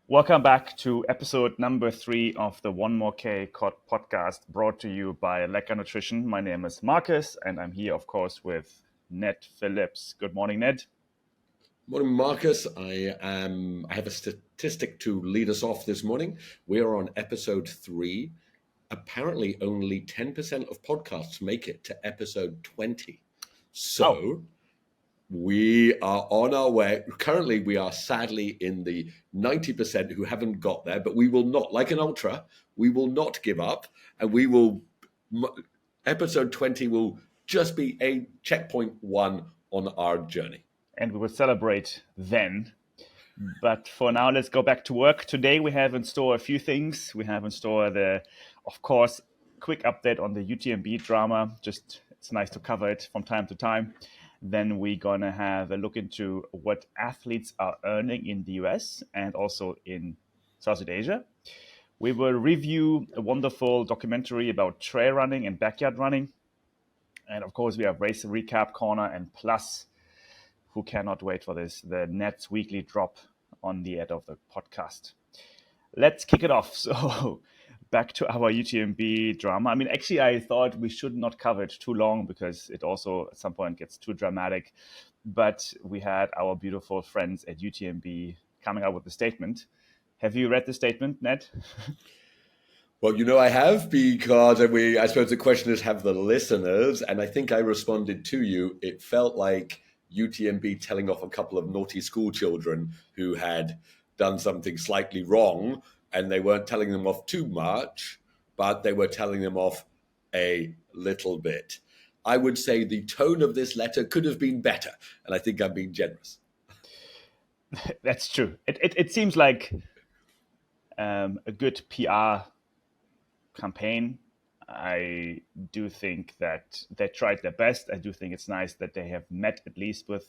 Welcome back to episode number 3 of the One More K podcast brought to you by Lecka Nutrition. My name is Marcus and I'm here, of course, with Ned Phillips. Good morning, Ned. Morning, Marcus. I have a statistic to lead us off this morning. We are on episode 3. Apparently, only 10% of podcasts make it to episode 20. So we are on our way. Currently, we are sadly in the 90% who haven't got there, but we will not, like an ultra, we will not give up. And episode 20 will just be a checkpoint 1 on our journey. And we will celebrate then. But for now, let's go back to work. Today, we have in store a few things. We have in store of course, quick update on the UTMB drama. It's nice to cover it from time to time. Then we're going to have a look into what athletes are earning in the US and also in Southeast Asia. We will review a wonderful documentary about trail running and backyard running. And of course, we have race recap corner and plus, who cannot wait for this, the Nets weekly drop on the end of the podcast. Let's kick it off. So back to our UTMB drama. I mean, actually, I thought we should not cover it too long because it also at some point gets too dramatic. But we had our beautiful friends at UTMB coming out with a statement. Have you read the statement, Ned? Well, I have because I suppose the question is, have the listeners? And I think I responded to you. It felt like UTMB telling off a couple of naughty school children who had done something slightly wrong, and they weren't telling them off too much, but they were telling them off a little bit. I would say the tone of this letter could have been better, and I think I'm being generous. That's true. It seems like a good PR campaign. I do think that they tried their best. I do think it's nice that they have met at least or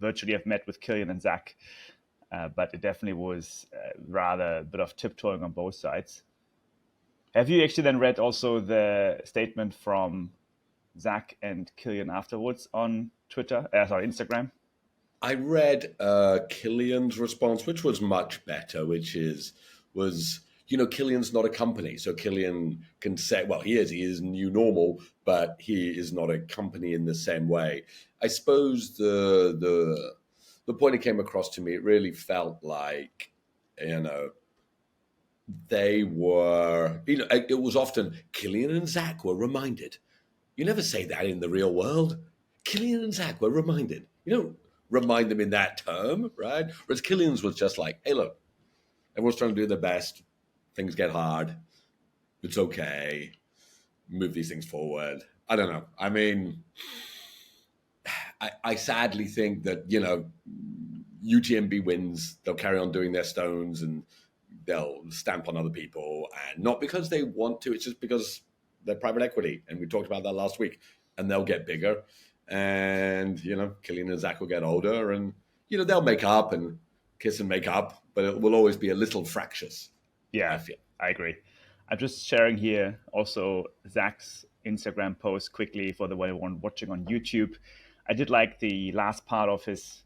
virtually have met with Killian and Zach. But it definitely was rather a bit of tiptoeing on both sides. Have you actually then read also the statement from Zach and Killian afterwards on Instagram? I read Killian's response, which was much better, was Killian's not a company. So Killian can say, well, he is new normal, but he is not a company in the same way. I suppose the point it came across to me, it really felt like, they were, it was often Killian and Zach were reminded. You never say that in the real world. Killian and Zach were reminded. You don't remind them in that term, right? Whereas Killian's was just like, hey, look, everyone's trying to do their best. Things get hard. It's okay. Move these things forward. I don't know. I mean, I sadly think that, UTMB wins. They'll carry on doing their stones and they'll stamp on other people. And not because they want to. It's just because they're private equity. And we talked about that last week. And they'll get bigger. And, Killian and Zach will get older. And, they'll make up and kiss and make up. But it will always be a little fractious. Yeah, I agree. I'm just sharing here also Zach's Instagram post quickly for the one watching on YouTube. I did like the last part of his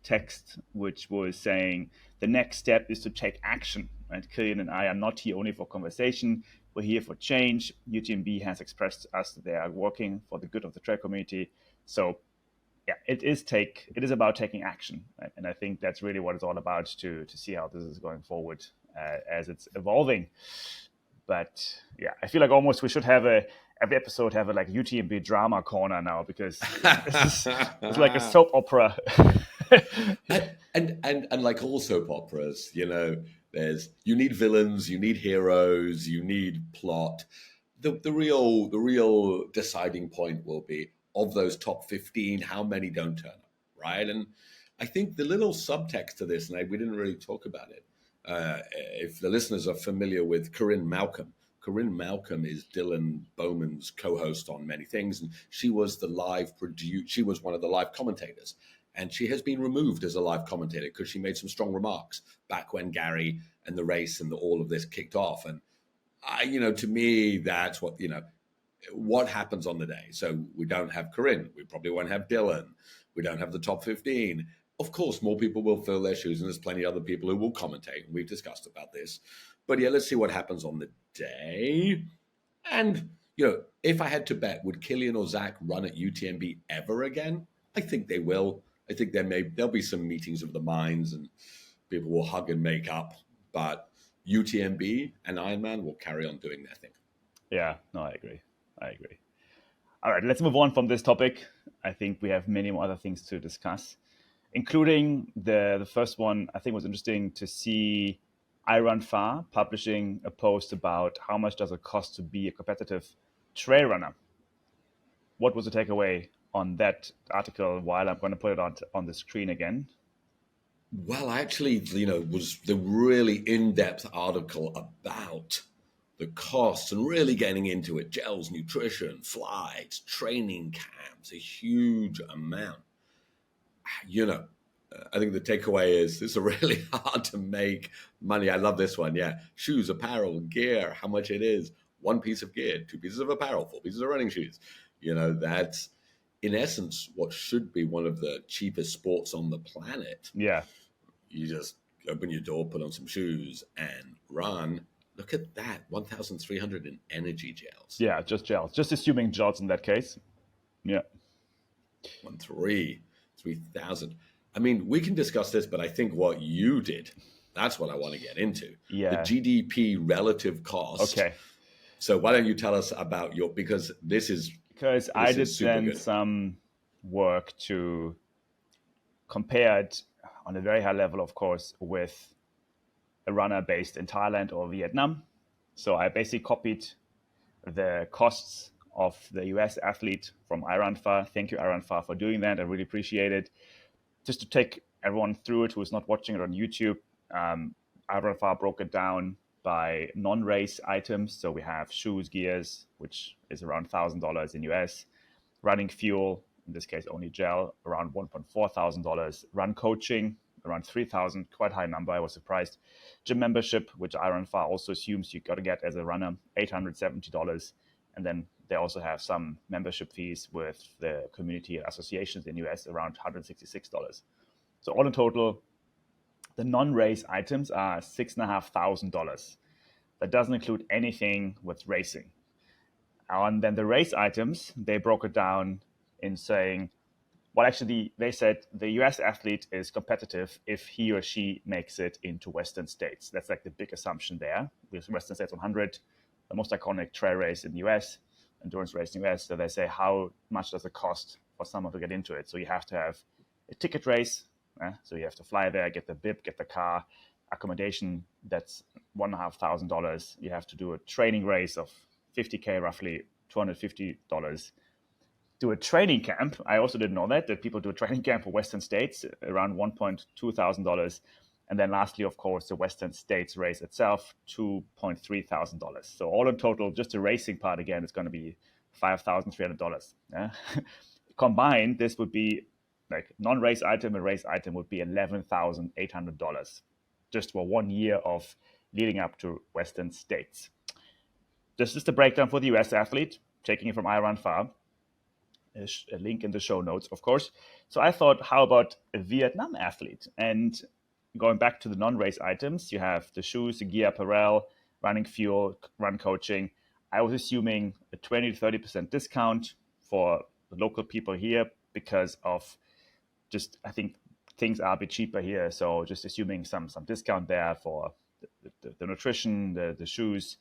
text, which was saying the next step is to take action. And Killian and I are not here only for conversation. We're here for change. UTMB has expressed to us that they are working for the good of the trail community. So yeah, it is about taking action. Right? And I think that's really what it's all about to see how this is going forward as it's evolving. But yeah, I feel like almost we should have every episode have a like UTMB drama corner now because it's like a soap opera. and like all soap operas, you need villains, you need heroes, you need plot. The real deciding point will be, of those top 15, how many don't turn up, right? And I think the little subtext to this, and we didn't really talk about it, if the listeners are familiar with Corinne Malcolm is Dylan Bowman's co-host on many things, and she was one of the live commentators, and she has been removed as a live commentator because she made some strong remarks back when Gary and the race and all of this kicked off. And to me, that's what happens on the day. So we don't have Corinne, we probably won't have Dylan, we don't have the top 15. Of course, more people will fill their shoes, and there's plenty of other people who will commentate. And we've discussed about this. But yeah, let's see what happens on the day. And, if I had to bet, would Killian or Zach run at UTMB ever again? I think they will. I think there'll be some meetings of the minds and people will hug and make up. But UTMB and Ironman will carry on doing their thing. Yeah, no, I agree. All right, let's move on from this topic. I think we have many more other things to discuss, including the first one. I think was interesting to see Iron Far publishing a post about how much does it cost to be a competitive trail runner. What was the takeaway on that article? While I'm going to put it on the screen again. Well, actually, was the really in-depth article about the costs and really getting into it. Gels, nutrition, flights, training camps, a huge amount. I think the takeaway is it's really hard to make money. I love this one. Yeah. Shoes, apparel, gear, how much it is. One piece of gear, 2 pieces of apparel, 4 pieces of running shoes. That's in essence what should be one of the cheapest sports on the planet. Yeah. You just open your door, put on some shoes and run. Look at that, 1,300 in energy gels. Yeah, just gels. Just assuming gels in that case. Yeah. 3,000. I mean, we can discuss this, but I think what you did, that's what I want to get into. Yeah. The GDP relative cost. Okay. So why don't you tell us about because I did then some work to compare it on a very high level, of course, with a runner based in Thailand or Vietnam. So I basically copied the costs of the US athlete from Iranfar. Thank you, Iranfar, for doing that. I really appreciate it. Just to take everyone through it who's not watching it on YouTube, Iranfar broke it down by non-race items. So we have shoes, gears, which is around $1,000 in US, running fuel, in this case only gel, around $1,400, run coaching, around $3,000, quite high number, I was surprised. Gym membership, which Ironfar also assumes you got to get as a runner, $870. And then they also have some membership fees with the community associations in US, around $166. So all in total, the non-race items are $6,500. That doesn't include anything with racing. And then the race items, they broke it down in saying, well, actually, they said the US athlete is competitive if he or she makes it into Western states. That's like the big assumption there. With Western States 100, the most iconic trail race in the US, endurance race in the US. So they say, how much does it cost for someone to get into it? So you have to have a ticket race. So you have to fly there, get the bib, get the car, accommodation. That's $1,500. You have to do a training race of 50K, roughly $250. Do a training camp. I also didn't know that people do a training camp for Western States, around $1,200. And then lastly, of course, the Western States race itself, $2,300. So all in total, just the racing part, again, is going to be $5,300. Combined, this would be like non-race item and race item would be $11,800 just for 1 year of leading up to Western States. This is the breakdown for the US athlete, taking it from Iranfar. A link in the show notes, of course. So I thought, how about a Vietnam athlete? And going back to the non-race items, you have the shoes, the gear, apparel, running fuel, run coaching. I was assuming a 20 to 30% discount for the local people here because of just, I think things are a bit cheaper here. So just assuming some discount there for the nutrition, the shoes.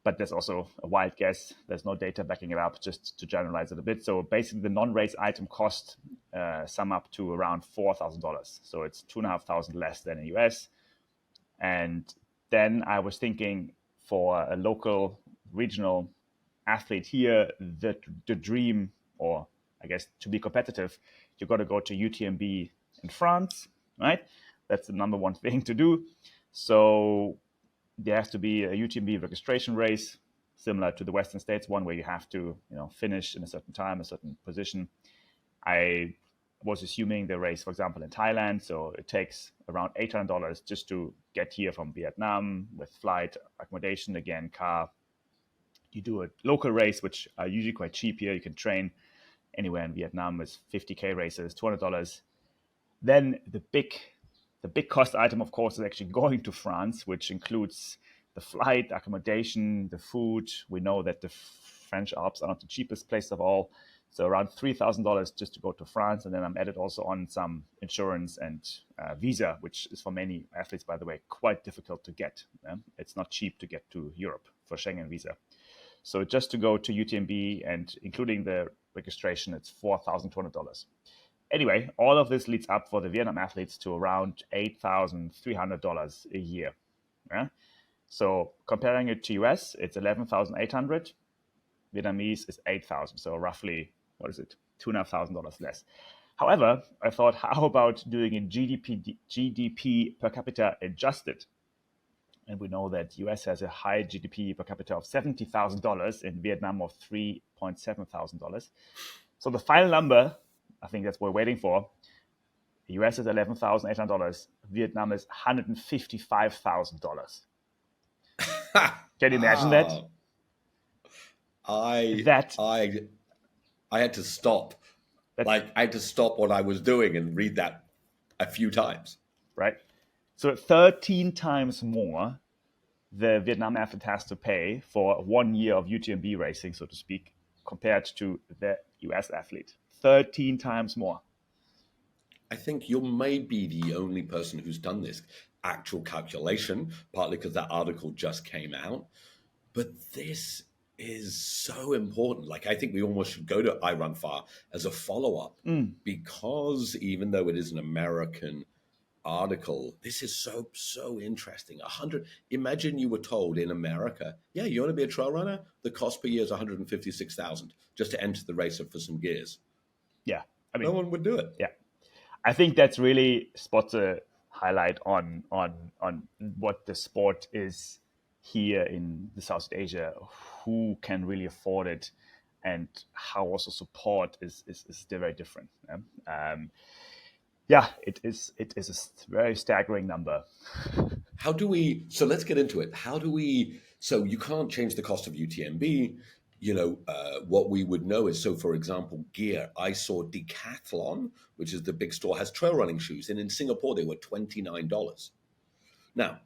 But there's also a wild guess. There's no data backing it up, just to generalize it a bit. So basically the non-race item cost sum up to around $4,000. So it's $2,500 less than in the US. And then I was thinking for a local regional athlete here, the dream, or I guess to be competitive, you got to go to UTMB in France, right? That's the number one thing to do. So there has to be a UTMB registration race, similar to the Western States one, where you have to, finish in a certain time, a certain position. I was assuming the race, for example, in Thailand, so it takes around $800 just to get here from Vietnam with flight, accommodation, again, car. You do a local race, which are usually quite cheap here. You can train anywhere in Vietnam with 50K races, $200. Then the big cost item, of course, is actually going to France, which includes the flight, accommodation, the food. We know that the French Alps are not the cheapest place of all. So around $3,000 just to go to France. And then I'm added also on some insurance and visa, which is for many athletes, by the way, quite difficult to get. It's not cheap to get to Europe for Schengen visa. So just to go to UTMB and including the registration, it's $4,200. Anyway, all of this leads up for the Vietnam athletes to around $8,300 a year. Yeah? So comparing it to US, it's 11,800. Vietnamese is 8,000. So roughly, what is it? $2,500 less. However, I thought, how about doing in GDP per capita adjusted? And we know that US has a high GDP per capita of $70,000, in Vietnam of $3,700. So the final number, I think that's what we're waiting for. The US is $11,800. Vietnam is $155,000. Can you imagine that? I That had to stop. I had to stop what I was doing and read that a few times. Right. So 13 times more the Vietnam athlete has to pay for 1 year of UTMB racing, so to speak, compared to the US athlete. 13 times more. I think you may be the only person who's done this actual calculation, partly because that article just came out. But this is so important. Like, I think we almost should go to I Run Far as a follow-up, because even though it is an American article, this is so interesting. Imagine you were told in America, yeah, you want to be a trail runner? The cost per year is $156,000 just to enter the race for some gears. Yeah. I mean, no one would do it. Yeah. I think that's really spots a highlight on what the sport is here in the Southeast Asia, who can really afford it, and how also support is very different. It is a very staggering number. How do we, so let's get into it. So you can't change the cost of UTMB. What we would know is, so for example, gear. I saw Decathlon, which is the big store, has trail running shoes. And in Singapore, they were $29. Now,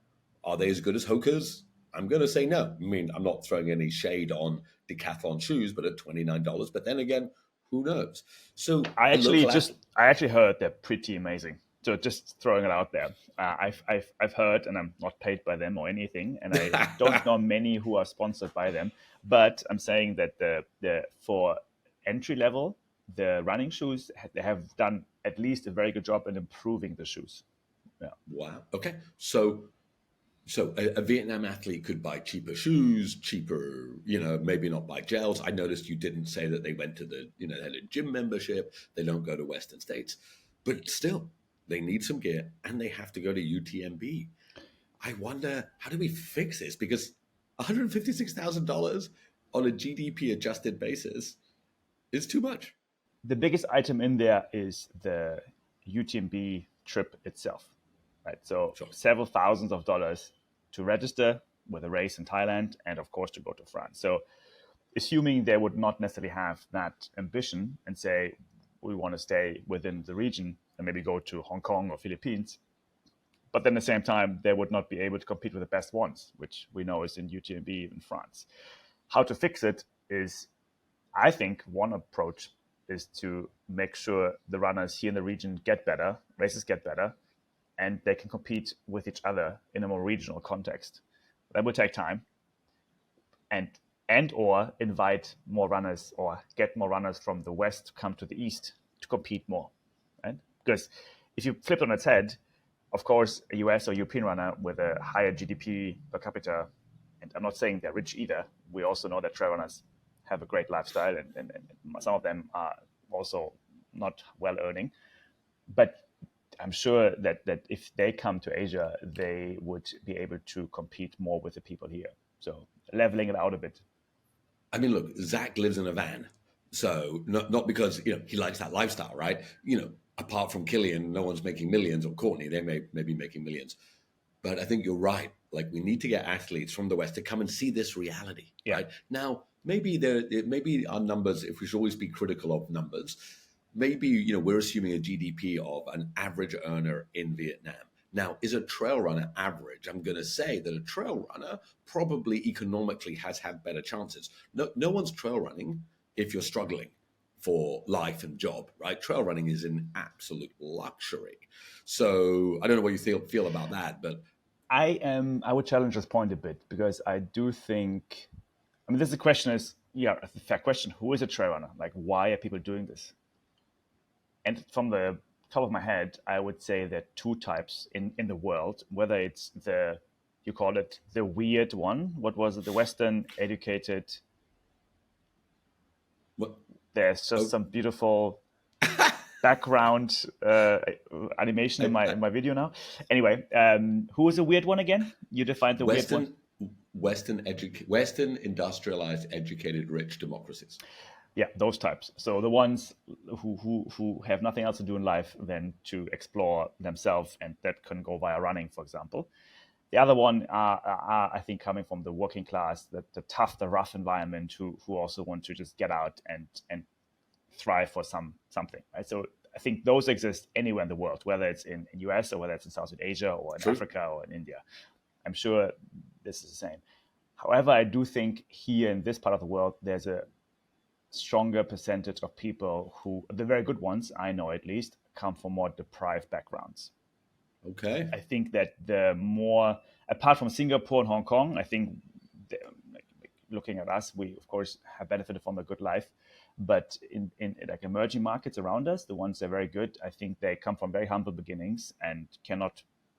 are they as good as Hoka's? I'm going to say no. I mean, I'm not throwing any shade on Decathlon shoes, but at $29. But then again, who knows? So I actually heard they're pretty amazing. So just throwing it out there, I've heard, and I'm not paid by them or anything, and I don't know many who are sponsored by them. But I'm saying that the for entry level, the running shoes, they have done at least a very good job in improving the shoes. Yeah. Wow. Okay. So a Vietnam athlete could buy cheaper shoes, maybe not buy gels. I noticed you didn't say that they went to they had a gym membership. They don't go to Western states, but still, they need some gear and they have to go to UTMB. I wonder, how do we fix this? Because $156,000 on a GDP adjusted basis is too much. The biggest item in there is the UTMB trip itself, right? So Sure. Several thousands of dollars to register with a race in Thailand, and of course to go to France. So assuming they would not necessarily have that ambition and say, we want to stay within the region and maybe go to Hong Kong or Philippines, but then at the same time, they would not be able to compete with the best ones, which we know is in UTMB in France. How to fix it is, I think, one approach is to make sure the runners here in the region get better, races get better, and they can compete with each other in a more regional context. That will take time, and or invite more runners or get more runners from the West to come to the East to compete more, right? Because if you flip it on its head, of course, a US or European runner with a higher GDP per capita, and I'm not saying they're rich either. We also know that trail runners have a great lifestyle, and some of them are also not well earning. But I'm sure that if they come to Asia, they would be able to compete more with the people here. So leveling it out a bit. I mean, look, Zach lives in a van. So not because he likes that lifestyle, right? Apart from Killian, no one's making millions, or Courtney, they may be making millions. But I think you're right. Like, we need to get athletes from the West to come and see this reality, right? Now, maybe our numbers, if we should always be critical of numbers, maybe, you know, we're assuming a GDP of an average earner in Vietnam. Now, is a trail runner average? I'm going to say that a trail runner probably economically has had better chances. No one's trail running if you're struggling for life and job, right? Trail running is an absolute luxury. So I don't know what you feel about that, but I would challenge this point a bit, because I do think, I mean, the question is, yeah, a fair question. Who is a trail runner? Like, why are people doing this? And from the top of my head, I would say there are two types in the world, whether it's you call it the weird one. What was it? The Western educated. what? There's just Oh, some beautiful background animation in my video now. Anyway, who is a weird one again? You defined the weird one. Western industrialized, educated, rich democracies. Yeah, those types. So the ones who have nothing else to do in life than to explore themselves, and that can go via running, for example. The other one are I think, coming from the working class, the tough, the rough environment, who also want to just get out and thrive for something. Right? So I think those exist anywhere in the world, whether it's in US or whether it's in Southeast Asia or in True. Africa or in India. I'm sure this is the same. However, I do think here in this part of the world, there's a stronger percentage of people who, the very good ones, I know at least, come from more deprived backgrounds. Okay. I think that the more, apart from Singapore and Hong Kong, I think, looking at us, we of course have benefited from a good life. But in like emerging markets around us, the ones that are very good, I think they come from very humble beginnings and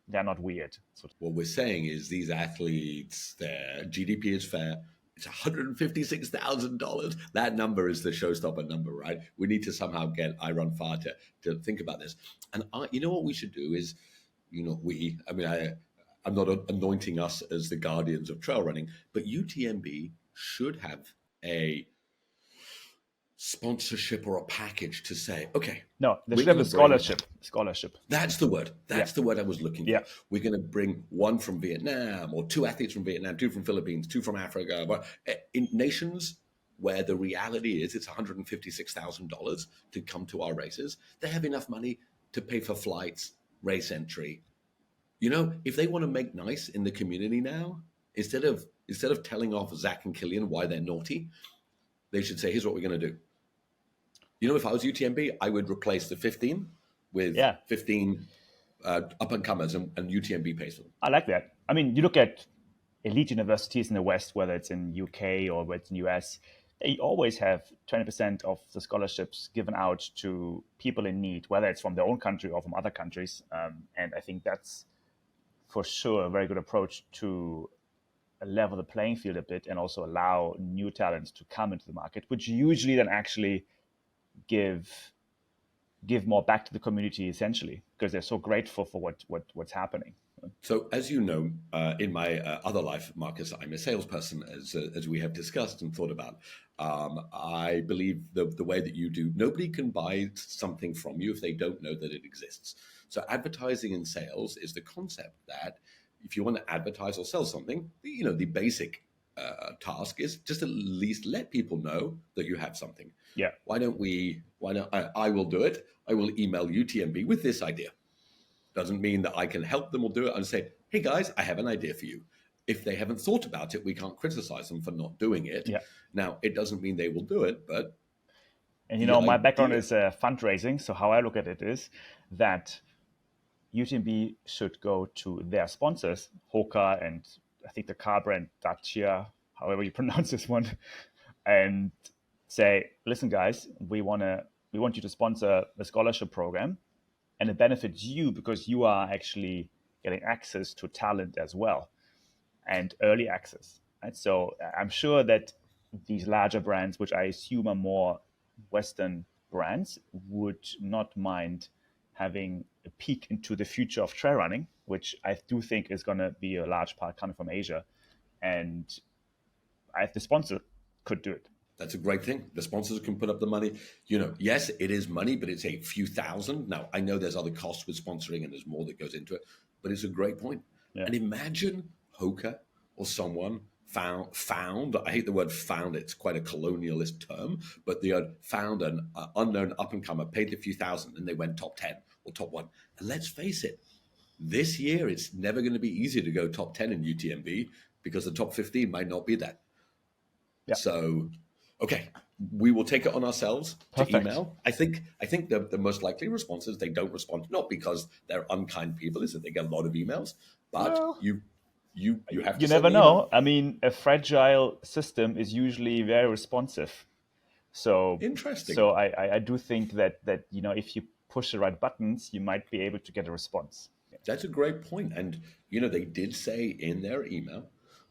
they're not weird. So, what we're saying is these athletes, their GDP is fair. It's $156,000. That number is the showstopper number, right? We need to somehow get iRunFar to think about this. And you know what we should do is, you know, I'm not anointing us as the guardians of trail running, but UTMB should have a sponsorship or a package to say, okay, no, they we're should have going a to bring scholarship. That's the word. That's Yeah. the word I was looking for. Yeah. We're going to bring one from Vietnam, or two athletes from Vietnam, two from Philippines, two from Africa. But in nations where the reality is it's $156,000 to come to our races, they have enough money to pay for flights, race entry. You know, if they want to make nice in the community now, instead of telling off Zach and Killian why they're naughty, they should say, here's what we're going to do. You know, if I was UTMB, I would replace the 15 with 15 up-and-comers, and UTMB pays for them. I like that. I mean, you look at elite universities in the West, whether it's in UK or whether it's in US, they always have 20% of the scholarships given out to people in need, whether it's from their own country or from other countries. And I think that's for sure a very good approach to level the playing field a bit and also allow new talents to come into the market, which usually then actually give more back to the community, essentially, because they're so grateful for what's happening. So, as you know, in my other life, Marcus, I'm a salesperson, as we have discussed and thought about. I believe the way that you do, nobody can buy something from you if they don't know that it exists. So, advertising and sales is the concept that if you want to advertise or sell something, you know, the basic task is just at least let people know that you have something. Yeah. Why don't I will do it. I will email UTMB with this idea. Doesn't mean that I can help them or do it. I'll say, hey guys, I have an idea for you. If they haven't thought about it, we can't criticize them for not doing it. Yeah. Now, it doesn't mean they will do it, but... And you know, my background is fundraising. So how I look at it is that UTMB should go to their sponsors, Hoka and I think the car brand Dacia, however you pronounce this one, and say, listen guys, we want you to sponsor the scholarship program, and it benefits you because you are actually getting access to talent as well, and early access. Right? So I'm sure that these larger brands, which I assume are more Western brands, would not mind having a peek into the future of trail running, which I do think is going to be a large part coming from Asia. And the sponsor could do it. That's a great thing. The sponsors can put up the money. You know, yes, it is money, but it's a few thousand. Now, I know there's other costs with sponsoring and there's more that goes into it, but it's a great point. Yeah. And imagine Hoka or someone found. I hate the word found. It's quite a colonialist term, but they had found an unknown up-and-comer, paid a few thousand, and they went top 10 or top 1. And let's face it, this year it's never going to be easy to go top 10 in UTMB because the top 15 might not be there. Yeah. So, okay, we will take it on ourselves to Perfect. email. I think the most likely response is they don't respond, not because they're unkind people, is that they get a lot of emails, but Well, you have to you send never the email. know. I mean, a fragile system is usually very responsive. So, Interesting. so I do think that if you push the right buttons, you might be able to get a response. That's a great point. And, they did say in their email,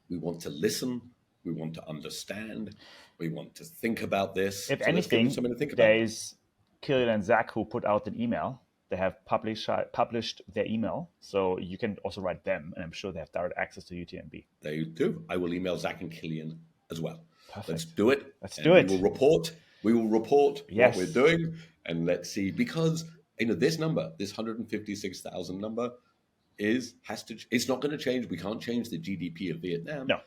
we want to listen, we want to understand, we want to think about this. If So let's give them anything, something to think there about. is Kirill and Zach who put out an email. They have published their email, so you can also write them, and I'm sure they have direct access to UTMB. They do. I will email Zach and Killian as well. Perfect. Let's do it. Let's and do it. We will report Yes. what we're doing, and let's see. Because this number, this 156,000 number, it's not going to change. We can't change the GDP of Vietnam. No.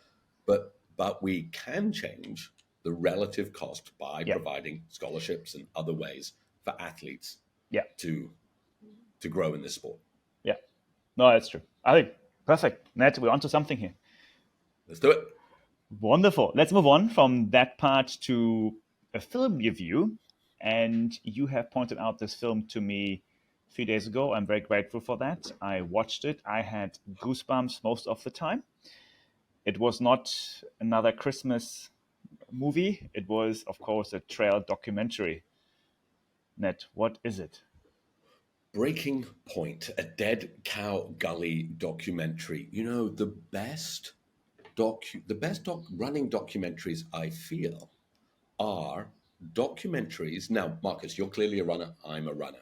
But we can change the relative cost by Yeah. providing scholarships and other ways for athletes Yeah. to grow in this sport. Yeah. No, that's true. I think perfect. Ned, we're onto something here. Let's do it. Wonderful. Let's move on from that part to a film review. And you have pointed out this film to me a few days ago. I'm very grateful for that. I watched it. I had goosebumps most of the time. It was not another Christmas movie. It was, of course, a trail documentary. Ned, what is it? Breaking Point, a Dead Cow Gully documentary. The best running documentaries, I feel, are documentaries. Now, Marcus, you're clearly a runner. I'm a runner.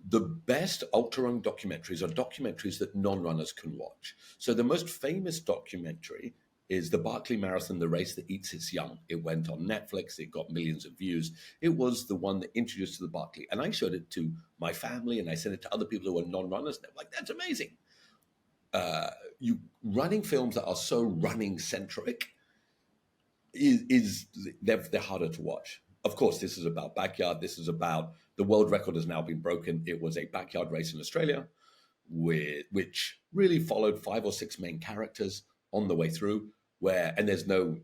The best ultra-run documentaries are documentaries that non-runners can watch. So the most famous documentary is the Barkley Marathon, the race that eats its young. It went on Netflix. It got millions of views. It was the one that introduced to the Barkley. And I showed it to my family, and I sent it to other people who are non-runners. They're like, that's amazing. Running films that are so running-centric, they're harder to watch. Of course, this is about backyard. This is about the world record has now been broken. It was a backyard race in Australia, which really followed 5 or 6 main characters on the way through. And there's no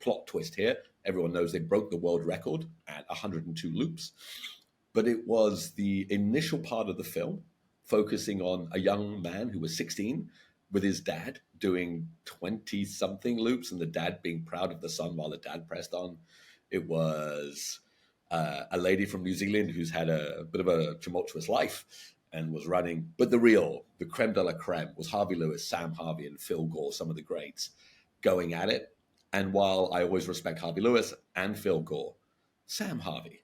plot twist here. Everyone knows they broke the world record at 102 loops. But it was the initial part of the film focusing on a young man who was 16 with his dad doing 20-something loops, and the dad being proud of the son while the dad pressed on. It was a lady from New Zealand who's had a bit of a tumultuous life and was running. But the creme de la creme was Harvey Lewis, Sam Harvey, and Phil Gore, some of the greats, going at it. And while I always respect Harvey Lewis and Phil Gore, Sam Harvey.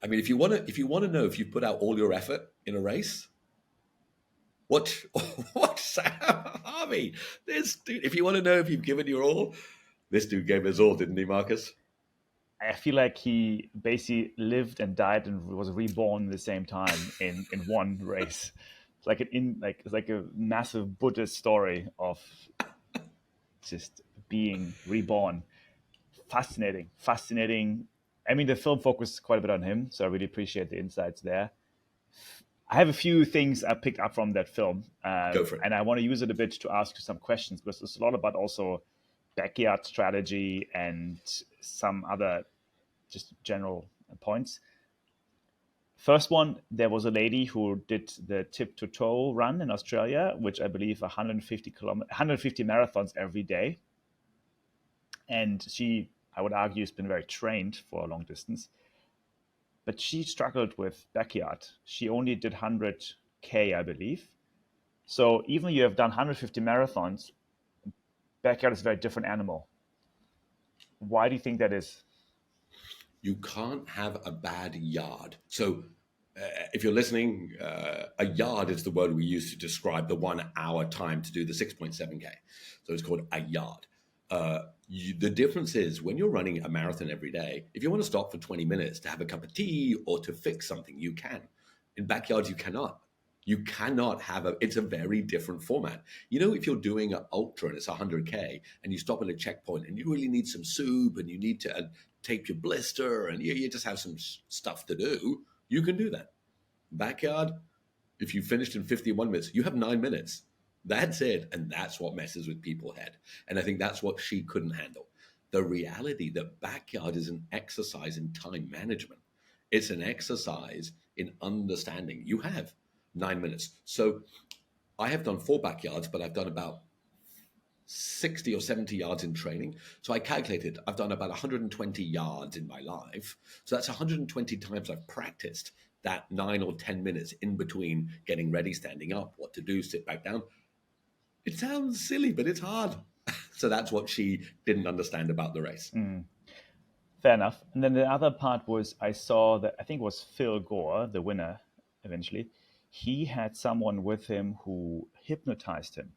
I mean, if you want to know if you put out all your effort in a race, what Sam Harvey? This dude, if you want to know if you've given your all, this dude gave his all, didn't he, Marcus? I feel like he basically lived and died and was reborn at the same time in one race. It's like it's like a massive Buddhist story of just being reborn. Fascinating. I mean, the film focused quite a bit on him, so I really appreciate the insights there. I have a few things I picked up from that film. Go for it. And I want to use it a bit to ask you some questions, because it's a lot about also backyard strategy and some other just general points. First one, there was a lady who did the tip to toe run in Australia, which I believe 150 marathons every day. And she, I would argue, has been very trained for a long distance. But she struggled with backyard. She only did 100K, I believe. So even you have done 150 marathons, backyard is a very different animal. Why do you think that is? You can't have a bad yard. So if you're listening, a yard is the word we use to describe the 1 hour time to do the 6.7K. So it's called a yard. The difference is when you're running a marathon every day, if you want to stop for 20 minutes to have a cup of tea or to fix something, you can. In backyards, you cannot. You cannot have it's a very different format. You know, if you're doing an ultra and it's 100K and you stop at a checkpoint and you really need some soup and you need to tape your blister and you just have some stuff to do, you can do that. Backyard, if you finished in 51 minutes, you have 9 minutes. That's it. And that's what messes with people's head. And I think that's what she couldn't handle. The reality that backyard is an exercise in time management. It's an exercise in understanding. You have 9 minutes. So I have done 4 backyards, but I've done about 60 or 70 yards in training. So I calculated I've done about 120 yards in my life. So that's 120 times I've practiced that 9 or 10 minutes in between getting ready, standing up, what to do, sit back down. It sounds silly, but it's hard. So that's what she didn't understand about the race. Fair enough. And then the other part was I saw that I think it was Phil Gore, the winner eventually. He had someone with him who hypnotized him.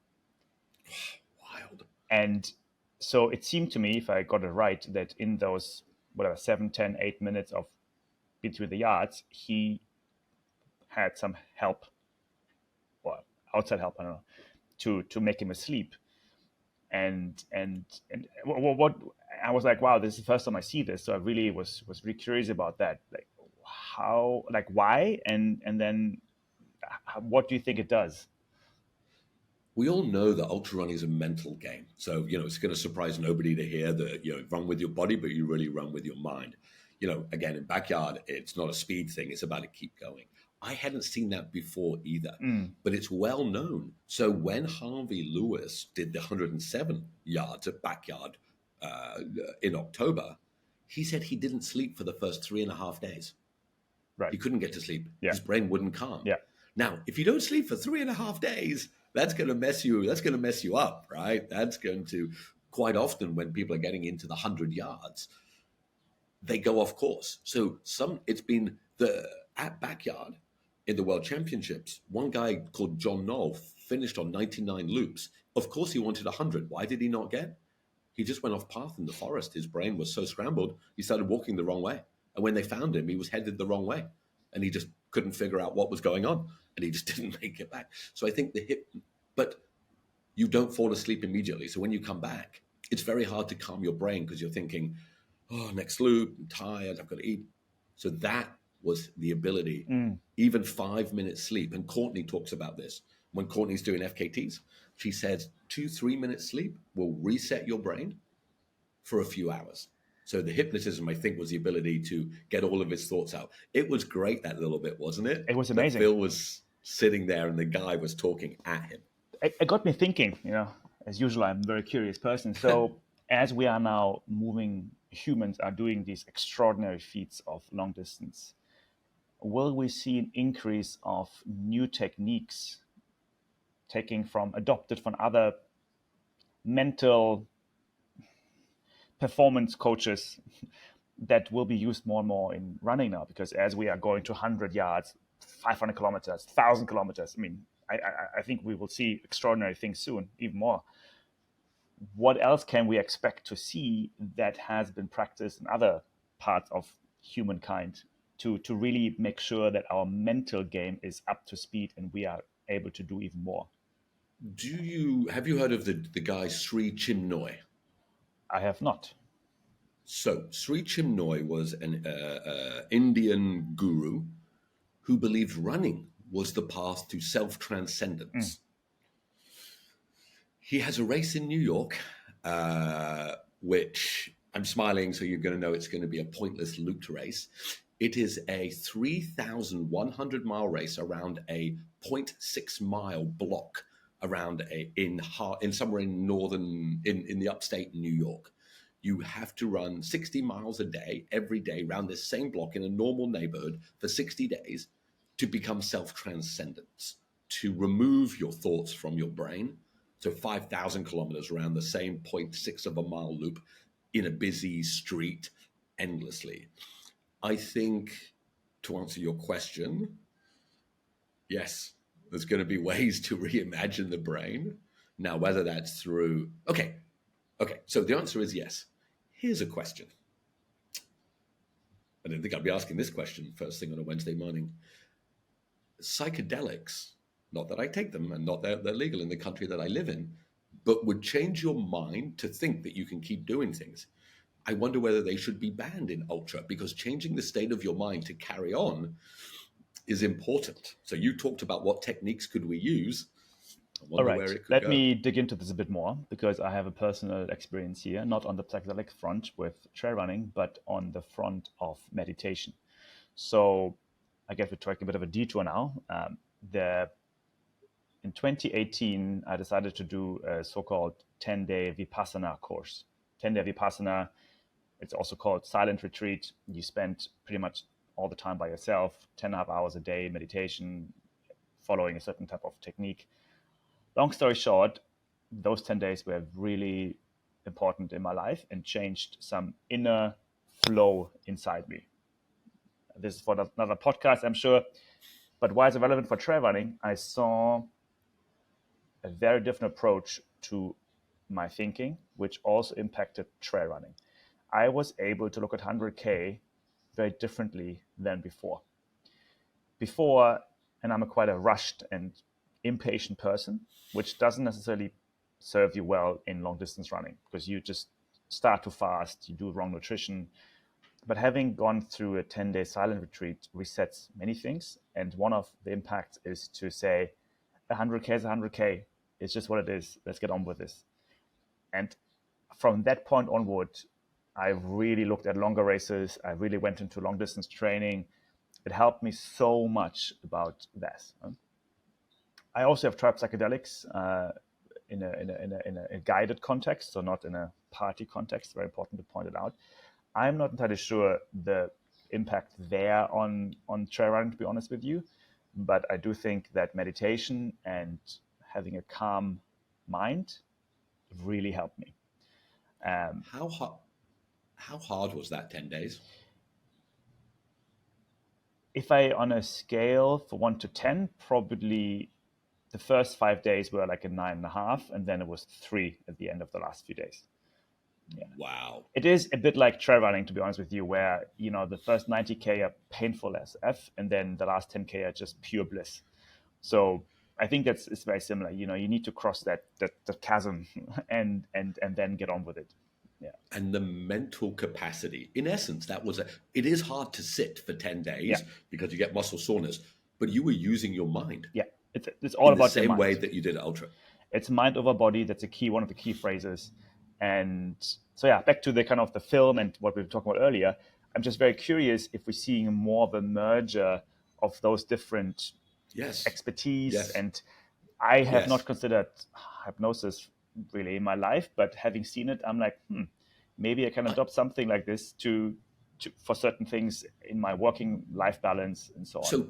Wild. And so it seemed to me, if I got it right, that in those, 7, 10, 8 minutes of between the yards, he had some help, or outside help, I don't know, to make him asleep. And what I was like, wow, this is the first time I see this. So I really was really curious about that. Like how, like why, and then what do you think it does? We all know that ultra running is a mental game. So, it's going to surprise nobody to hear that, run with your body, but you really run with your mind. Again, in backyard, it's not a speed thing. It's about to keep going. I hadn't seen that before either, but it's well known. So when Harvey Lewis did the 107 yards at backyard in October, he said he didn't sleep for the first 3.5 days. Right. He couldn't get to sleep. Yeah. His brain wouldn't calm. Yeah. Now, if you don't sleep for 3.5 days, that's going to mess you up, right? That's going to, quite often when people are getting into the 100 yards, they go off course. So it's been at backyard in the World Championships, one guy called John Knoll finished on 99 loops. Of course, he wanted 100. Why did he not get? He just went off path in the forest. His brain was so scrambled, he started walking the wrong way. And when they found him, he was headed the wrong way. And he just couldn't figure out what was going on. And he just didn't make it back. So I think but you don't fall asleep immediately. So when you come back, it's very hard to calm your brain because you're thinking, oh, next loop, I'm tired, I've got to eat. So that was the ability, even 5 minutes sleep. And Courtney talks about this. When Courtney's doing FKTs, she says 2-3 minutes sleep will reset your brain for a few hours. So the hypnotism, I think, was the ability to get all of his thoughts out. It was great, that little bit, wasn't it? It was amazing. That Phil was sitting there and the guy was talking at him. It got me thinking, as usual, I'm a very curious person. So as we are now moving, humans are doing these extraordinary feats of long distance. Will we see an increase of new techniques adopted from other mental performance coaches that will be used more and more in running now? Because as we are going to 100 yards, 500 kilometers, 1,000 kilometers, I think we will see extraordinary things soon, even more. What else can we expect to see that has been practiced in other parts of humankind to really make sure that our mental game is up to speed and we are able to do even more? Have you heard of the guy Sri Chinmoy? I have not. So Sri Chinmoy was an Indian guru who believed running was the path to self-transcendence. He has a race in New York, which I'm smiling, so you're going to know it's going to be a pointless looped race. It is a 3,100-mile race around a 0.6-mile block around in somewhere in the upstate New York. You have to run 60 miles a day, every day, around this same block in a normal neighborhood for 60 days to become self-transcendence, to remove your thoughts from your brain. So 5,000 kilometers around the same 0.6 of a mile loop in a busy street endlessly. I think, to answer your question, yes, there's going to be ways to reimagine the brain. Now, whether that's through... Okay, so the answer is yes. Here's a question. I didn't think I'd be asking this question first thing on a Wednesday morning. Psychedelics not that I take them and not that they're legal in the country that I live in, but would change your mind to think that you can keep doing things. I wonder whether they should be banned in ultra, because changing the state of your mind to carry on is important. So you talked about what techniques could we use. I All wonder where right, it could let go. me dig into this a bit more because I have a personal experience here, not on the psychedelic front with trail running, but on the front of meditation. So I guess we're taking a bit of a detour now. In 2018, I decided to do a so-called 10-day Vipassana course. 10-day Vipassana, it's also called silent retreat. You spend pretty much all the time by yourself, 10 and a half hours a day, meditation, following a certain type of technique. Long story short, those 10 days were really important in my life and changed some inner flow inside me. This is for another podcast, I'm sure. But why is it relevant for trail running? I saw a very different approach to my thinking, which also impacted trail running. I was able to look at 100K very differently than before. And I'm quite a rushed and impatient person, which doesn't necessarily serve you well in long distance running because you just start too fast, you do wrong nutrition. But having gone through a 10-day silent retreat resets many things. And one of the impacts is to say, 100K is 100K. It's just what it is. Let's get on with this. And from that point onward, I really looked at longer races. I really went into long distance training. It helped me so much about that. I also have tried psychedelics in a guided context, so not in a party context. Very important to point it out. I'm not entirely sure the impact there on trail running, to be honest with you, but I do think that meditation and having a calm mind really helped me. How hard was that 10 days? If I, on a scale for 1 to 10, probably the first 5 days were like a 9.5, and then it was 3 at the end of the last few days. Yeah. Wow. It is a bit like trail running, to be honest with you, where, the first 90K are painful as F, and then the last 10K are just pure bliss. So I think it's very similar. You need to cross that chasm and then get on with it. Yeah. And the mental capacity, in essence, it is hard to sit for 10 days because you get muscle soreness, but you were using your mind. Yeah. It's all about the same your mind. way that you did ultra. It's mind over body. That's one of the key phrases. And so, back to the kind of the film and what we were talking about earlier. I'm just very curious if we're seeing more of a merger of those different expertise. Yes. And I have not considered hypnosis really in my life, but having seen it, I'm like, maybe I can adopt something like this to for certain things in my working life balance and so on. So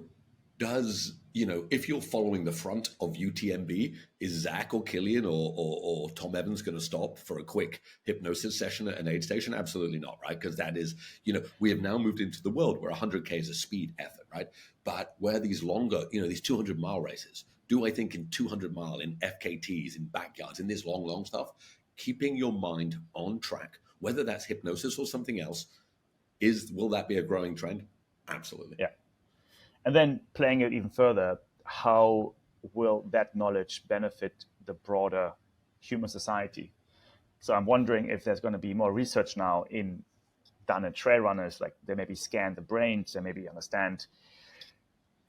if you're following the front of UTMB, is Zach or Killian or Tom Evans going to stop for a quick hypnosis session at an aid station? Absolutely not, right? Because that is, we have now moved into the world where 100K is a speed effort, right? But where these longer, these 200-mile races, do I think in 200-mile, in FKTs, in backyards, in this long stuff, keeping your mind on track, whether that's hypnosis or something else, will that be a growing trend? Absolutely. Yeah. And then playing it even further, how will that knowledge benefit the broader human society? So I'm wondering if there's going to be more research now done in trail runners, like they maybe scan the brains, they maybe understand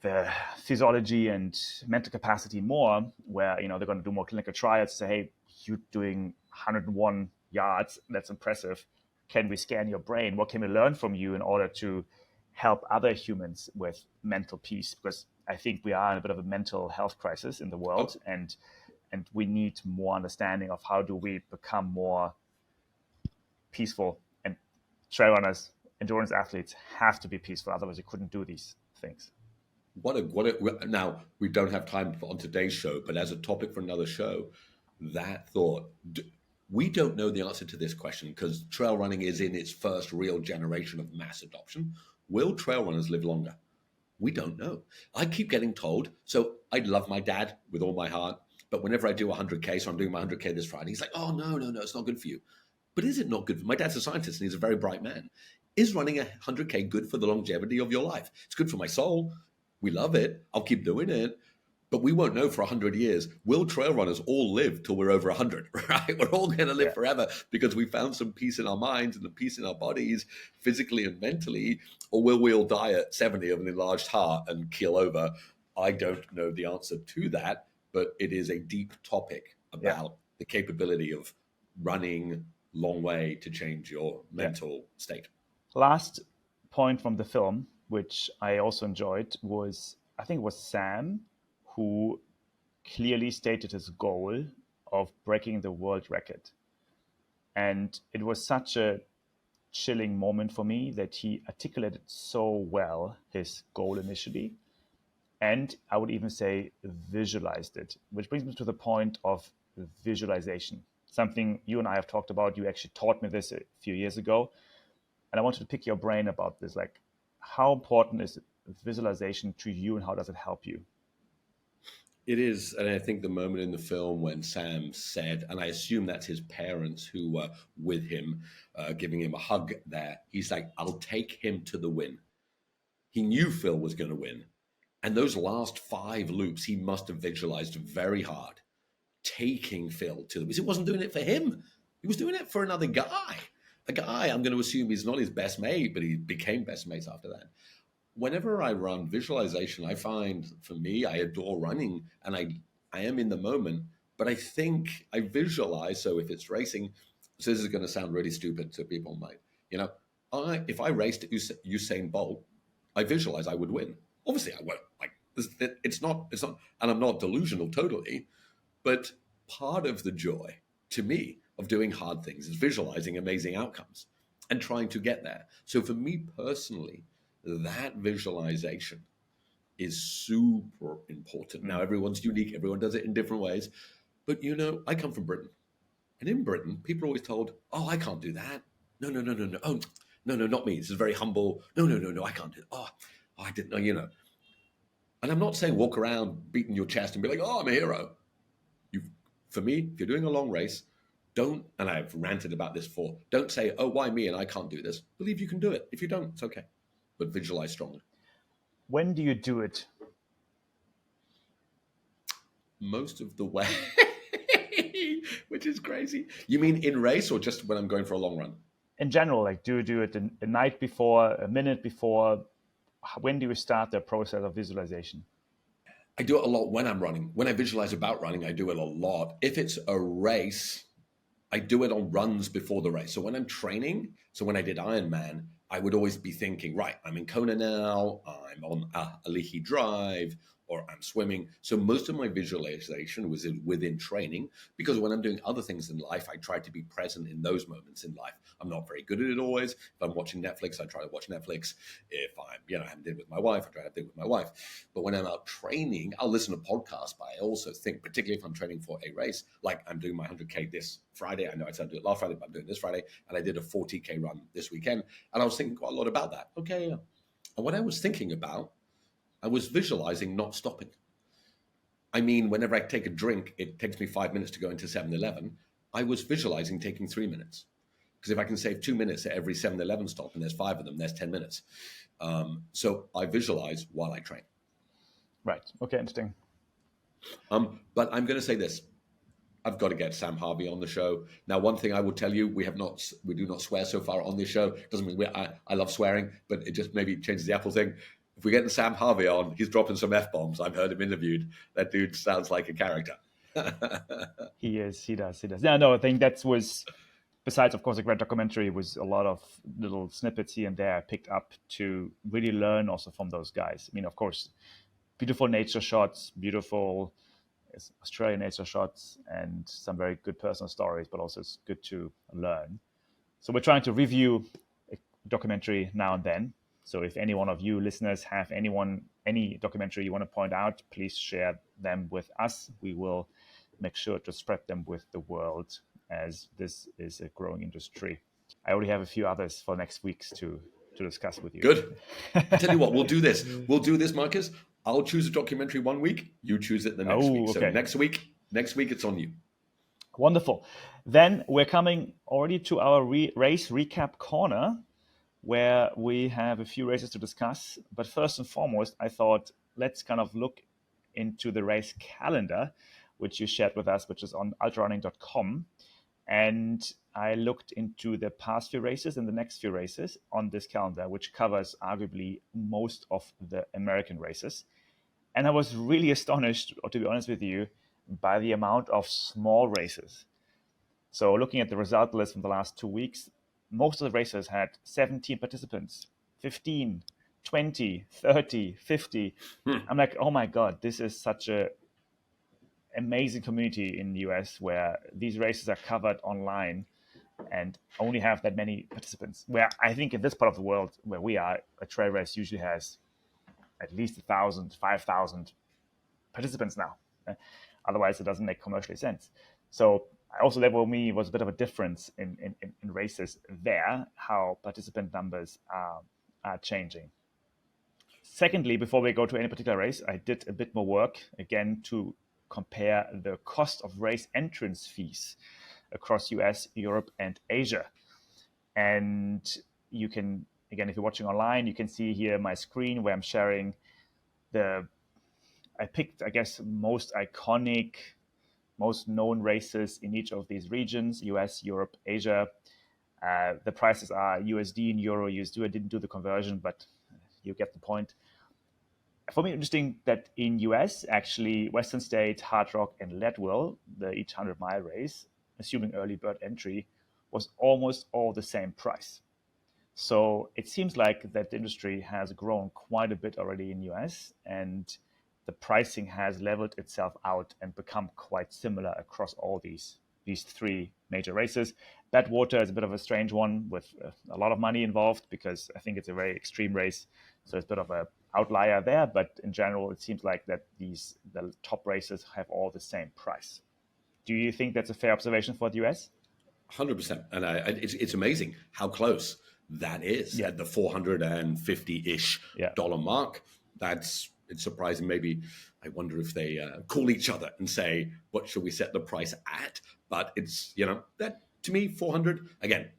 the physiology and mental capacity more, where they're going to do more clinical trials to say, hey, you're doing 101 yards, that's impressive. Can we scan your brain? What can we learn from you in order to help other humans with mental peace? Because I think we are in a bit of a mental health crisis in the world, and we need more understanding of how do we become more peaceful. And trail runners, endurance athletes have to be peaceful, otherwise you couldn't do these things. Now, we don't have time on today's show, but as a topic for another show, that thought, we don't know the answer to this question because trail running is in its first real generation of mass adoption. Will trail runners live longer? We don't know. I keep getting told, so I love my dad with all my heart, but whenever I do 100K, so I'm doing my 100K this Friday, he's like, oh, no, it's not good for you. But is it not good? My dad's a scientist and he's a very bright man. Is running 100K good for the longevity of your life? It's good for my soul. We love it. I'll keep doing it. But we won't know for 100 years. Will trail runners all live till we're over 100, right? We're all going to live forever because we found some peace in our minds and the peace in our bodies, physically and mentally. Or will we all die at 70 of an enlarged heart and keel over? I don't know the answer to that, but it is a deep topic about the capability of running long way to change your mental state. Last point from the film, which I also enjoyed, was I think it was Sam who clearly stated his goal of breaking the world record. And it was such a chilling moment for me that he articulated so well his goal initially. And I would even say visualized it, which brings me to the point of visualization. Something you and I have talked about. You actually taught me this a few years ago. And I wanted to pick your brain about this. Like, how important is visualization to you and how does it help you? It is, and I think the moment in the film when Sam said, and I assume that's his parents who were with him, giving him a hug there, he's like, I'll take him to the win. He knew Phil was going to win. And those last 5 loops, he must have visualized very hard, taking Phil to the win. He wasn't doing it for him. He was doing it for another guy. A guy, I'm going to assume he's not his best mate, but he became best mates after that. Whenever I run visualization, I find for me, I adore running and I am in the moment, but I think I visualize. So if it's racing, so this is going to sound really stupid to people, mate. If I raced Usain Bolt, I visualize I would win. Obviously I won't. Like it's not, and I'm not delusional totally, but part of the joy to me of doing hard things is visualizing amazing outcomes and trying to get there. So for me personally, that visualization is super important. Now, everyone's unique. Everyone does it in different ways. But, I come from Britain. And in Britain, people are always told, oh, I can't do that. No. Oh, no, not me. This is very humble. No, I can't do it. Oh, I didn't know, And I'm not saying walk around beating your chest and be like, oh, I'm a hero. For me, if you're doing a long race, don't, and I've ranted about this before, don't say, oh, why me and I can't do this. Believe you can do it. If you don't, it's okay. But visualize strongly. When do you do it? Most of the way, which is crazy. You mean in race or just when I'm going for a long run? In general, like do you do it a night before, a minute before? When do you start the process of visualization? I do it a lot when I'm running. When I visualize about running, I do it a lot. If it's a race, I do it on runs before the race. So when I'm training, so when I did Ironman, I would always be thinking, right, I'm in Kona now, I'm on Alihi Drive, or I'm swimming. So most of my visualization was within training, because when I'm doing other things in life, I try to be present in those moments in life. I'm not very good at it always. If I'm watching Netflix, I try to watch Netflix. If I'm, having dinner with my wife, I try to have dinner with my wife. But when I'm out training, I'll listen to podcasts, but I also think, particularly if I'm training for a race, like I'm doing my 100K this Friday. I know I said I do it last Friday, but I'm doing this Friday. And I did a 40K run this weekend. And I was thinking quite a lot about that. Okay, yeah. And what I was thinking about, I was visualizing not stopping. I mean, whenever I take a drink, it takes me 5 minutes to go into 7-Eleven. I was visualizing taking 3 minutes. Because if I can save 2 minutes at every 7-Eleven stop, and there's 5 of them, there's 10 minutes. So I visualize while I train. Right. Okay, interesting. But I'm going to say this. I've got to get Sam Harvey on the show. Now, one thing I will tell you, we do not swear so far on this show. Doesn't mean I love swearing, but it just maybe changes the Apple thing. If we're getting Sam Harvey on, he's dropping some F-bombs. I've heard him interviewed. That dude sounds like a character. He is. He does. No, I think that was, besides, of course, a great documentary, was a lot of little snippets here and there I picked up to really learn also from those guys. I mean, of course, beautiful nature shots, beautiful Australian nature shots, and some very good personal stories, but also it's good to learn. So we're trying to review a documentary now and then. So if any one of you listeners have any documentary you want to point out, please share them with us. We will make sure to spread them with the world, as this is a growing industry. I already have a few others for next weeks to discuss with you. Good. I tell you what, we'll do this. Marcus. I'll choose a documentary 1 week. You choose it the next week. So next week it's on you. Wonderful. Then we're coming already to our race recap corner, where we have a few races to discuss. But first and foremost, I thought let's kind of look into the race calendar, which you shared with us, which is on ultrarunning.com. And I looked into the past few races and the next few races on this calendar, which covers arguably most of the American races. And I was really astonished, or to be honest with you, by the amount of small races. So looking at the result list from the last 2 weeks, most of the races had 17 participants, 15, 20, 30, 50. I'm like, oh my God, this is such a amazing community in the US where these races are covered online and only have that many participants. Where I think in this part of the world where we are, a trail race usually has at least 1,000, 5,000 participants now. Otherwise, it doesn't make commercially sense. So also that for me was a bit of a difference in races there, how participant numbers are changing. Secondly, before we go to any particular race, I did a bit more work again to compare the cost of race entrance fees across US, Europe, and Asia. And you can, again, if you're watching online, you can see here my screen where I'm sharing I picked, I guess, most iconic, most known races in each of these regions, US, Europe, Asia. The prices are USD and Euro, USD. I didn't do the conversion, but you get the point. For me, interesting that in US, actually, Western States, Hard Rock, and Leadville, the each 100-mile race, assuming early bird entry, was almost all the same price. So it seems like that the industry has grown quite a bit already in US, and the pricing has leveled itself out and become quite similar across all these three major races. Badwater is a bit of a strange one with a lot of money involved because I think it's a very extreme race. So it's a bit of an outlier there. But in general, it seems like that the top races have all the same price. Do you think that's a fair observation for the US? 100%. And it's amazing how close that is at the $450-ish mark. It's surprising. Maybe I wonder if they call each other and say, what should we set the price at? But it's, that to me, 400, again,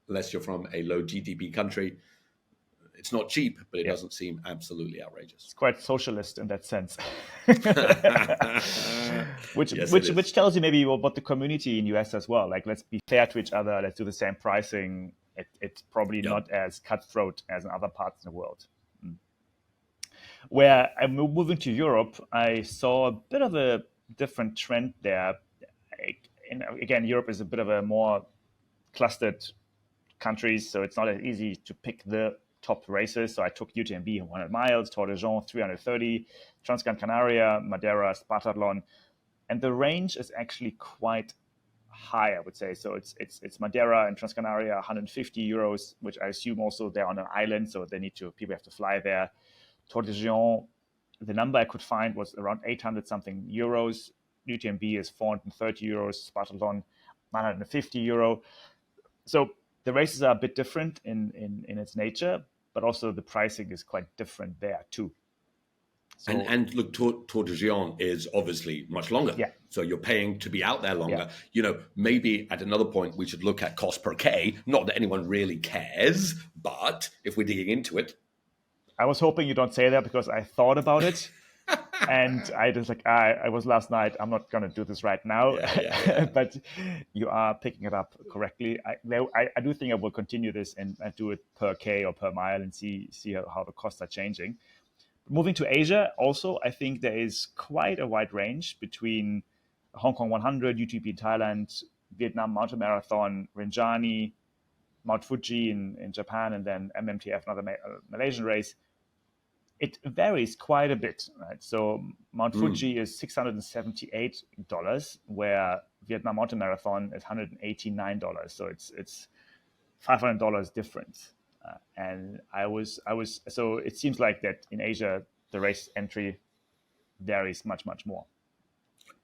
unless you're from a low GDP country, it's not cheap, but it doesn't seem absolutely outrageous. It's quite socialist in that sense. which tells you maybe about the community in US as well. Like, let's be fair to each other. Let's do the same pricing. It's probably not as cutthroat as in other parts of the world. Where I'm moving to Europe, I saw a bit of a different trend there. Again, Europe is a bit of a more clustered countries, so it's not as easy to pick the top races. So I took UTMB 100 miles, Tour de Jean 330, Transgran Canaria, Madeira, Spartathlon, and the range is actually quite high, I would say. So it's Madeira and Transcanaria, 150 euros, which I assume also they're on an island, so people have to fly there. Tour de Jean, the number I could find was around 800 something euros. UTMB is 430 euros, Spartathlon 950 euro. So the races are a bit different in its nature, but also the pricing is quite different there too. So, and look, Tour de Jean is obviously much longer. Yeah. So you're paying to be out there longer. Yeah. Maybe at another point we should look at cost per K. Not that anyone really cares, but if we're digging into it. I was hoping you don't say that because I thought about it. And I just I was last night. I'm not going to do this right now. Yeah. But you are picking it up correctly. I do think I will continue this and do it per K or per mile and see how the costs are changing. Moving to Asia, also, I think there is quite a wide range between Hong Kong 100, UTMB in Thailand, Vietnam Mountain Marathon, Rinjani, Mount Fuji in Japan, and then MMTF, another Malaysian race. It varies quite a bit, right? So Mount Fuji is $678, where Vietnam Mountain Marathon is $189. So it's $500 difference. And so it seems like that in Asia, the race entry varies much, much more.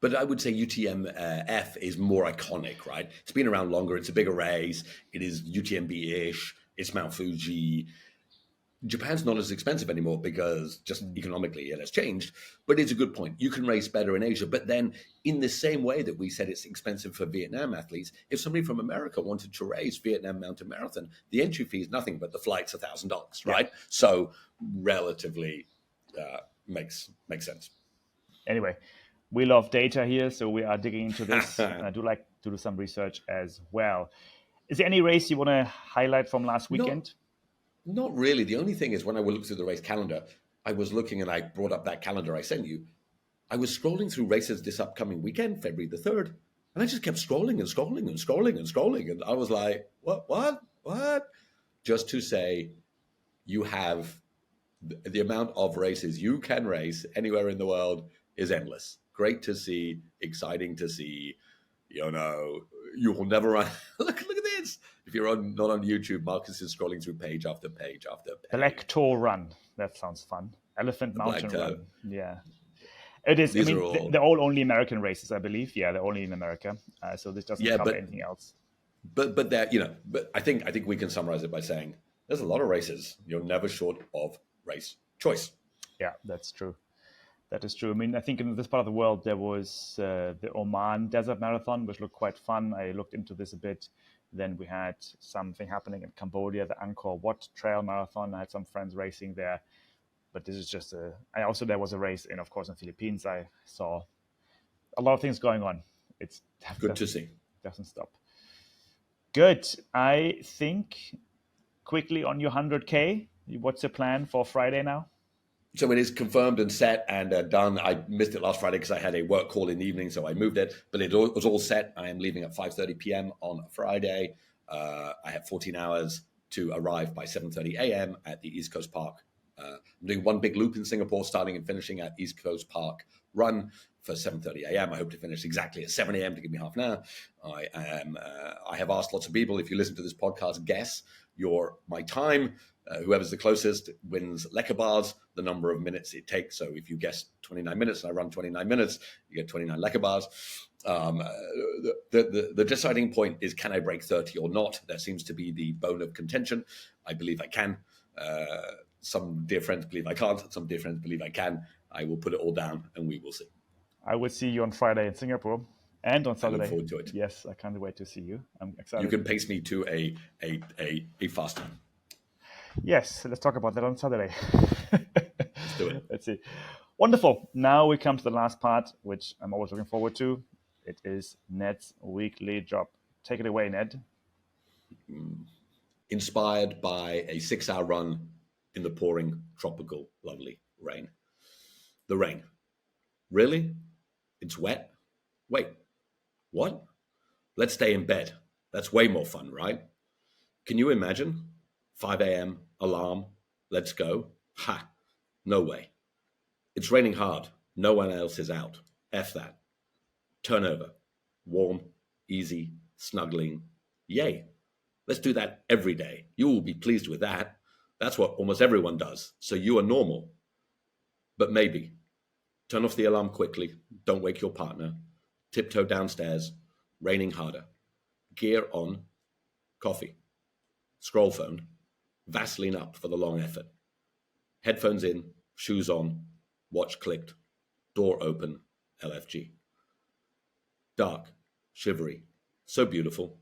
But I would say UTMF is more iconic, right? It's been around longer. It's a bigger race. It is UTMB-ish. It's Mount Fuji. Japan's not as expensive anymore because just economically it has changed. But it's a good point. You can race better in Asia. But then in the same way that we said it's expensive for Vietnam athletes, if somebody from America wanted to race Vietnam Mountain Marathon, the entry fee is nothing but the flight's $1,000, right? So relatively makes sense. Anyway, we love data here, so we are digging into this. And I do like to do some research as well. Is there any race you want to highlight from last Not weekend? not really. The only thing is when I would look through the race calendar, I was looking and I brought up that calendar I sent you. I was scrolling through races this upcoming weekend, February the 3rd, and I just kept scrolling and scrolling and scrolling and scrolling. And I was like, what? Just to say, you have the amount of races you can race anywhere in the world is endless. Great to see, exciting to see. You know, you will never run. look at this. If you're not on YouTube, Marcus is scrolling through page after page after Black page. Toe Run. That sounds fun. Elephant The Black Mountain Toe. Run. Yeah. It is. I These are mean, all, they're all only American races, I believe. Yeah, they're only in America. So this doesn't yeah, cover anything else. but that, you know, but I think we can summarize it by saying there's a lot of races. You're never short of race choice. Yeah, that's true. That is true. I mean, I think in this part of the world there was the Oman Desert Marathon, which looked quite fun. I looked into this a bit. Then we had something happening in Cambodia, the Angkor Wat Trail Marathon. I had some friends racing there, but this is just a. I also there was a race in, of course, in the Philippines. I saw a lot of things going on. It's Good to see. doesn't stop. Good. I think quickly on your 100K. What's your plan for Friday now? So it is confirmed and set and done. I missed it last Friday because I had a work call in the evening, so I moved it. But it was all set. I am leaving at 5:30 p.m. on Friday. I have 14 hours to arrive by 7:30 a.m. at the East Coast Park. I'm doing one big loop in Singapore, starting and finishing at East Coast Park Run for 7:30 a.m. I hope to finish exactly at 7 a.m. to give me half an hour. I have asked lots of people, if you listen to this podcast, guess my time. Whoever's the closest wins Lecka bars, the number of minutes it takes. So if you guess 29 minutes and I run 29 minutes, you get 29 Lecka bars. The deciding point is, can I break 30 or not? That seems to be the bone of contention. I believe I can. Some dear friends believe I can't. Some dear friends believe I can. I will put it all down and we will see. I will see you on Friday in Singapore and on I look Saturday. forward to it. Yes, I can't wait to see you. I'm excited. You can pace me to a fast time. Yes, let's talk about that on Saturday. Let's do it. Let's see. Wonderful. Now we come to the last part, which I'm always looking forward to. It is Ned's weekly drop. Take it away, Ned. Inspired by a 6-hour run in the pouring, tropical, lovely rain. The rain. Really? It's wet? Wait, what? Let's stay in bed. That's way more fun, right? Can you imagine? 5 a.m., alarm, let's go. Ha, no way. It's raining hard. No one else is out. F that. Turnover. Warm, easy, snuggling. Yay. Let's do that every day. You will be pleased with that. That's what almost everyone does. So you are normal. But maybe. Turn off the alarm quickly. Don't wake your partner. Tiptoe downstairs. Raining harder. Gear on. Coffee. Scroll phone. Vaseline up for the long effort. Headphones in. Shoes on. Watch clicked. Door open. LFG. Dark. Shivery. So beautiful.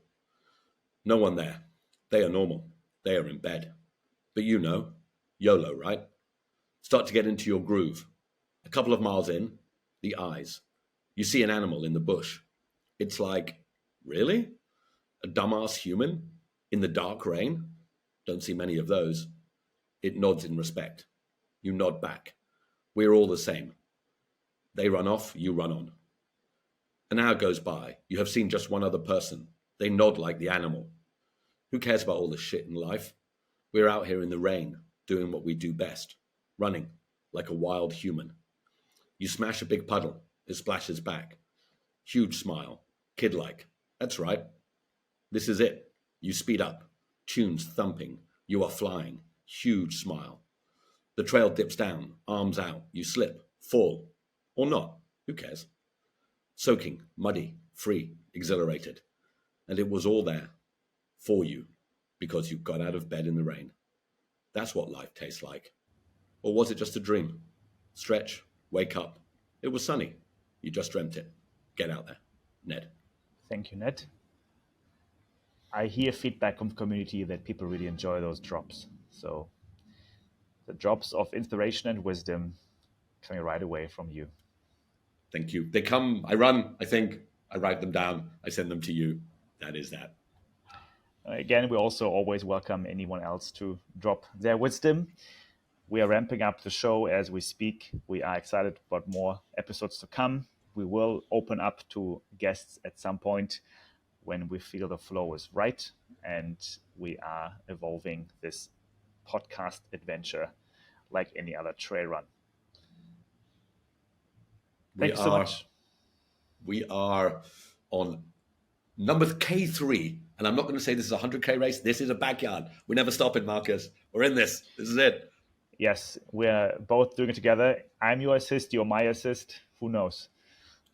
No one there. They are normal. They are in bed. But you know, YOLO, right? Start to get into your groove. A couple of miles in, the eyes. You see an animal in the bush. It's like, really? A dumbass human in the dark rain? Don't see many of those. It nods in respect. You nod back. We're all the same. They run off, you run on. An hour goes by. You have seen just one other person. They nod like the animal. Who cares about all the shit in life? We're out here in the rain, doing what we do best. Running, like a wild human. You smash a big puddle. It splashes back. Huge smile. Kid-like. That's right. This is it. You speed up. Tunes thumping. You are flying. Huge smile. The trail dips down. Arms out. You slip. Fall. Or not. Who cares? Soaking. Muddy. Free. Exhilarated. And it was all there. For you. Because you got out of bed in the rain. That's what life tastes like. Or was it just a dream? Stretch. Wake up. It was sunny. You just dreamt it. Get out there. Ned. Thank you, Ned. I hear feedback from the community that people really enjoy those drops. So the drops of inspiration and wisdom coming right away from you. Thank you. They come, I run, I think, I write them down, I send them to you. That is that. Again, we also always welcome anyone else to drop their wisdom. We are ramping up the show as we speak. We are excited about more episodes to come. We will open up to guests at some point when we feel the flow is right, and we are evolving this podcast adventure like any other trail run. Thank you so much. We are on number K3, and I'm not going to say this is a 100K race. This is a backyard. We're never stopping, Marcus. We're in this. This is it. Yes, we're both doing it together. I'm your assist, you're my assist. Who knows?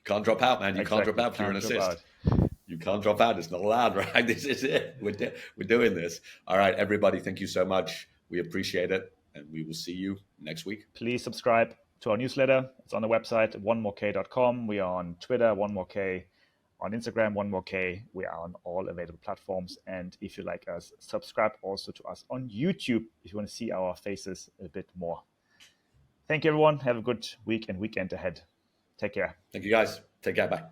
You can't drop out, man. You can't Exactly. drop out if you're an assist. You can't drop out. It's not allowed, right? This is it. We're doing this. All right, everybody, thank you so much. We appreciate it, and we will see you next week. Please subscribe to our newsletter. It's on the website, onemorek.com. We are on Twitter, onemorek, on Instagram, onemorek. We are on all available platforms. And if you like us, subscribe also to us on YouTube if you want to see our faces a bit more. Thank you, everyone. Have a good week and weekend ahead. Take care. Thank you, guys. Take care. Bye.